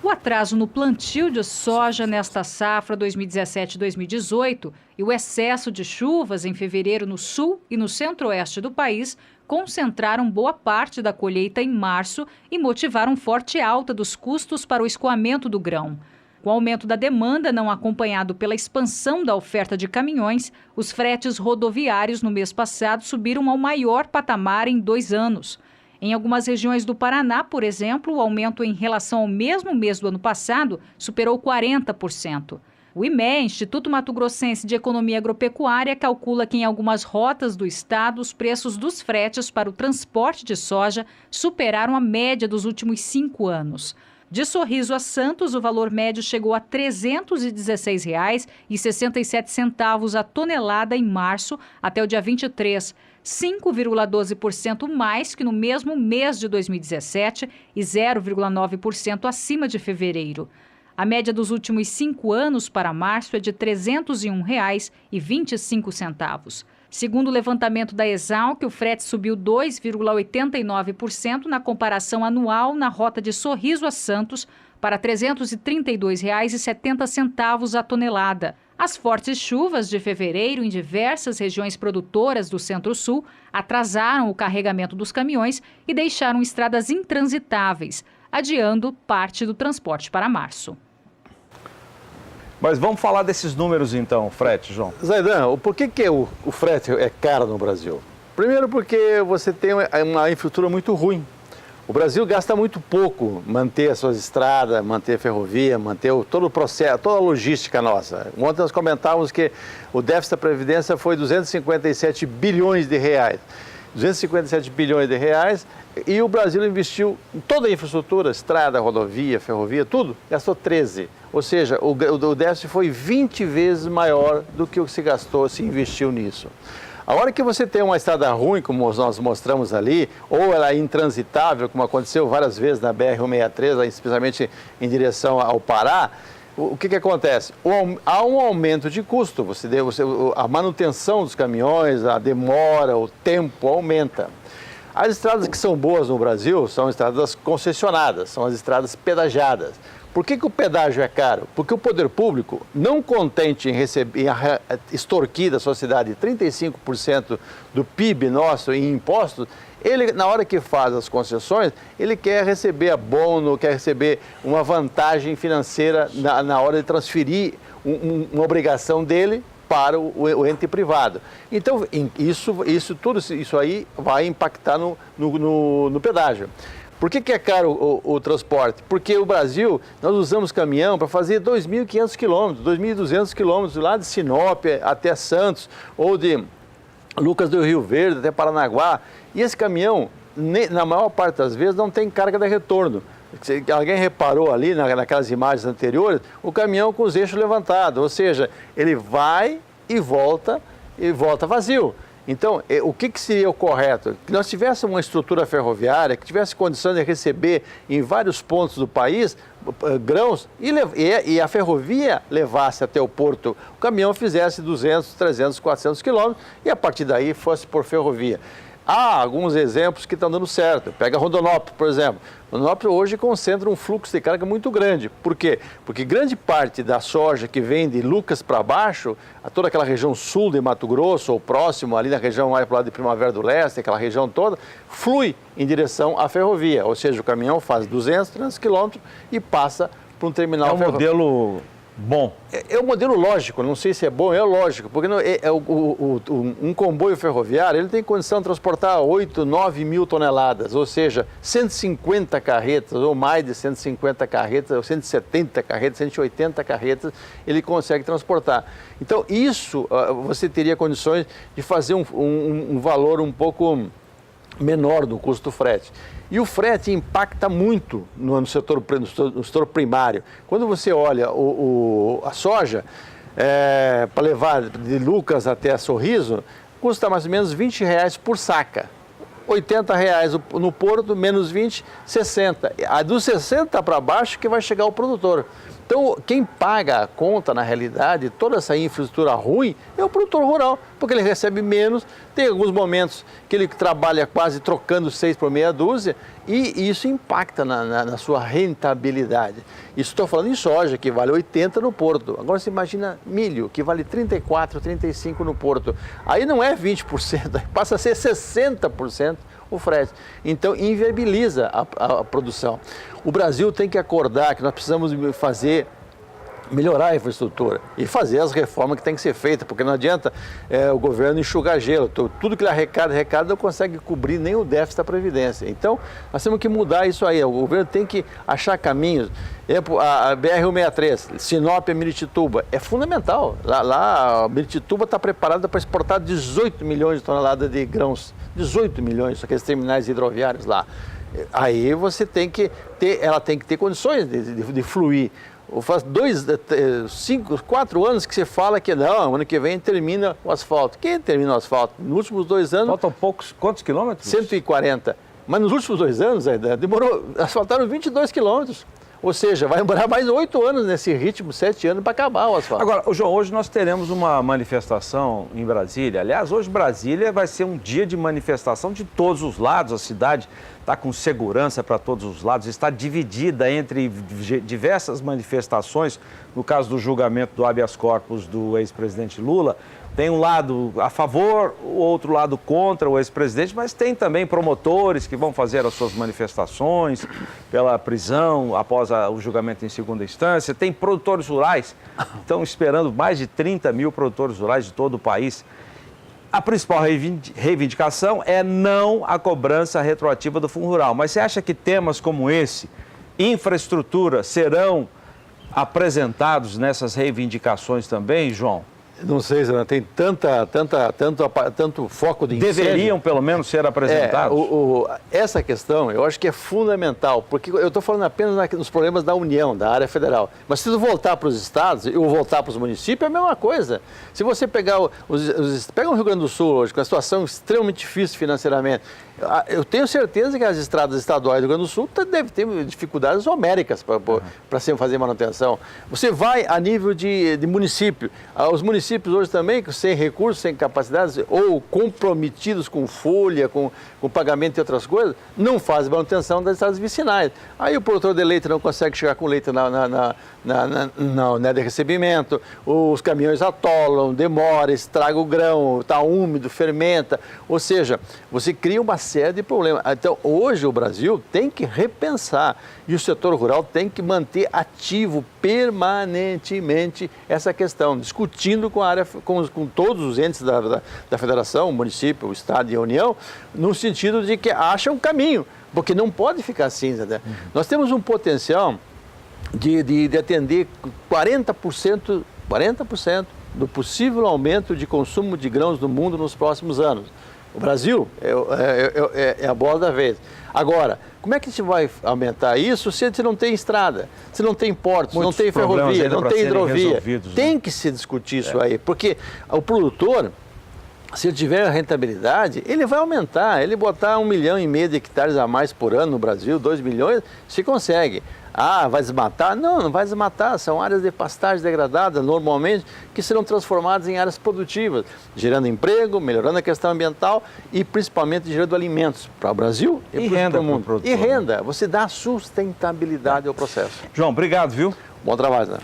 O atraso no plantio de soja nesta safra 2017-2018 e o excesso de chuvas em fevereiro no sul e no centro-oeste do país concentraram boa parte da colheita em março e motivaram forte alta dos custos para o escoamento do grão. Com o aumento da demanda não acompanhado pela expansão da oferta de caminhões, os fretes rodoviários no mês passado subiram ao maior patamar em 2 anos. Em algumas regiões do Paraná, por exemplo, o aumento em relação ao mesmo mês do ano passado superou 40%. O IME, Instituto Mato Grossense de Economia Agropecuária, calcula que em algumas rotas do estado os preços dos fretes para o transporte de soja superaram a média dos últimos 5 anos. De Sorriso a Santos, o valor médio chegou a R$ 316,67 a tonelada em março até o dia 23, 5,12% mais que no mesmo mês de 2017 e 0,9% acima de fevereiro. A média dos últimos 5 anos para março é de R$ 301,25. Segundo o levantamento da Exalc, o frete subiu 2,89% na comparação anual na rota de Sorriso a Santos para R$ 332,70 a tonelada. As fortes chuvas de fevereiro em diversas regiões produtoras do Centro-Sul atrasaram o carregamento dos caminhões e deixaram estradas intransitáveis, adiando parte do transporte para março. Mas vamos falar desses números então, frete, João. Zaidan, por que o frete é caro no Brasil? Primeiro porque você tem uma infraestrutura muito ruim. O Brasil gasta muito pouco manter as suas estradas, manter a ferrovia, manter todo o processo, toda a logística nossa. Ontem nós comentávamos que o déficit da Previdência foi 257 bilhões de reais. 257 bilhões de reais e o Brasil investiu em toda a infraestrutura, estrada, rodovia, ferrovia, tudo, gastou 13. Ou seja, o déficit foi 20 vezes maior do que o que se gastou, se investiu nisso. A hora que você tem uma estrada ruim, como nós mostramos ali, ou ela é intransitável, como aconteceu várias vezes na BR-163, especialmente em direção ao Pará, o que acontece? Há um aumento de custo, a manutenção dos caminhões, a demora, o tempo aumenta. As estradas que são boas no Brasil são estradas concessionadas, são as estradas pedagiadas. Por que o pedágio é caro? Porque o poder público, não contente em extorquir da sociedade 35% do PIB nosso em impostos, ele, na hora que faz as concessões, ele quer receber abono, quer receber uma vantagem financeira na hora de transferir uma obrigação dele para o ente privado. Então, tudo isso aí vai impactar no pedágio. Por que é caro o transporte? Porque o Brasil, nós usamos caminhão para fazer 2.500 quilômetros, 2.200 quilômetros, lá de Sinop até Santos, ou de Lucas do Rio Verde até Paranaguá. E esse caminhão, na maior parte das vezes, não tem carga de retorno. Alguém reparou ali naquelas imagens anteriores, o caminhão com os eixos levantados, ou seja, ele vai e volta vazio. Então, o que seria o correto? Que nós tivéssemos uma estrutura ferroviária, que tivesse condições de receber em vários pontos do país grãos e a ferrovia levasse até o porto, o caminhão fizesse 200, 300, 400 quilômetros e a partir daí fosse por ferrovia. Há alguns exemplos que estão dando certo. Pega Rondonópolis, por exemplo. Rondonópolis hoje concentra um fluxo de carga muito grande. Por quê? Porque grande parte da soja que vem de Lucas para baixo, a toda aquela região sul de Mato Grosso, ou próximo ali na região mais para o lado de Primavera do Leste, aquela região toda, flui em direção à ferrovia. Ou seja, o caminhão faz 200, 300 quilômetros e passa para um terminal ferroviário. É um modelo bom. É um modelo lógico, não sei se é bom, é lógico, porque um comboio ferroviário ele tem condição de transportar 8, 9 mil toneladas, ou seja, 150 carretas, ou mais de 150 carretas, ou 170 carretas, 180 carretas, ele consegue transportar. Então, isso você teria condições de fazer um valor um pouco menor do custo do frete. E o frete impacta muito no setor primário. Quando você olha a soja, para levar de Lucas até Sorriso, custa mais ou menos R$20 por saca. R$80 no porto, menos 20, 60. A dos 60 para baixo que vai chegar ao produtor. Então, quem paga a conta, na realidade, toda essa infraestrutura ruim, é o produtor rural, porque ele recebe menos, tem alguns momentos que ele trabalha quase trocando 6 por meia dúzia, E isso impacta na sua rentabilidade. Isso estou falando em soja, que vale 80 no porto. Agora você imagina milho, que vale 34, 35 no porto. Aí não é 20%, passa a ser 60% o frete. Então inviabiliza a produção. O Brasil tem que acordar que nós precisamos melhorar a infraestrutura e fazer as reformas que tem que ser feitas, porque não adianta o governo enxugar gelo. Tudo que ele arrecada não consegue cobrir nem o déficit da Previdência. Então, nós temos que mudar isso aí. O governo tem que achar caminhos. A BR-163, Sinop a Miritituba, é fundamental. Lá a Miritituba está preparada para exportar 18 milhões de toneladas de grãos. 18 milhões, aqueles terminais hidroviários lá. Aí você tem que ter condições de fluir. Faz 4 anos que você fala que não, ano que vem termina o asfalto. Quem termina o asfalto? Nos últimos 2 anos... Faltam quantos quilômetros? 140. Mas nos últimos 2 anos, asfaltaram 22 quilômetros. Ou seja, vai demorar mais 8 anos nesse ritmo, 7 anos para acabar o asfalto. Agora, João, hoje nós teremos uma manifestação em Brasília. Aliás, hoje Brasília vai ser um dia de manifestação de todos os lados. A cidade está com segurança para todos os lados, está dividida entre diversas manifestações. No caso do julgamento do habeas corpus do ex-presidente Lula, tem um lado a favor, o outro lado contra o ex-presidente, mas tem também promotores que vão fazer as suas manifestações pela prisão após o julgamento em segunda instância. Tem produtores rurais, estão esperando mais de 30 mil produtores rurais de todo o país. A principal reivindicação é não a cobrança retroativa do Fundo Rural. Mas você acha que temas como esse, infraestrutura, serão apresentados nessas reivindicações também, João? Não sei, Zé, tem tanto foco de incêndio. Deveriam, pelo menos, ser apresentados? Essa questão, eu acho que é fundamental, porque eu estou falando apenas nos problemas da União, da área federal. Mas se voltar para os estados ou voltar para os municípios, é a mesma coisa. Se você pegar pega o Rio Grande do Sul hoje, com a situação extremamente difícil financeiramente, eu tenho certeza que as estradas estaduais do Rio Grande do Sul devem ter dificuldades homéricas para fazer manutenção. Você vai a nível de município. Os municípios hoje também, sem recursos, sem capacidades, ou comprometidos com folha, com pagamento e outras coisas, não fazem manutenção das estradas vicinais. Aí o produtor de leite não consegue chegar com leite na de recebimento, os caminhões atolam, demora, estraga o grão, está úmido, fermenta. Ou seja, você cria uma série de problemas. Então, hoje o Brasil tem que repensar e o setor rural tem que manter ativo permanentemente essa questão, discutindo com todos os entes da federação, o município, o estado e a União, no sentido de que acha um caminho, porque não pode ficar assim, né? Nós temos um potencial de atender 40% do possível aumento de consumo de grãos no mundo nos próximos anos. O Brasil é a bola da vez. Agora, como é que a gente vai aumentar isso se a gente não tem estrada, se não tem portos, não tem ferrovia, não tem hidrovia? Tem que se discutir isso aí, porque o produtor, se ele tiver rentabilidade, ele vai aumentar. Ele botar 1,5 milhão de hectares a mais por ano no Brasil, 2 milhões, se consegue. Ah, vai desmatar? Não, não vai desmatar. São áreas de pastagem degradada, normalmente, que serão transformadas em áreas produtivas, gerando emprego, melhorando a questão ambiental e principalmente gerando alimentos para o Brasil e para o mundo. E renda. Você dá sustentabilidade ao processo. João, obrigado, viu? Bom trabalho, né?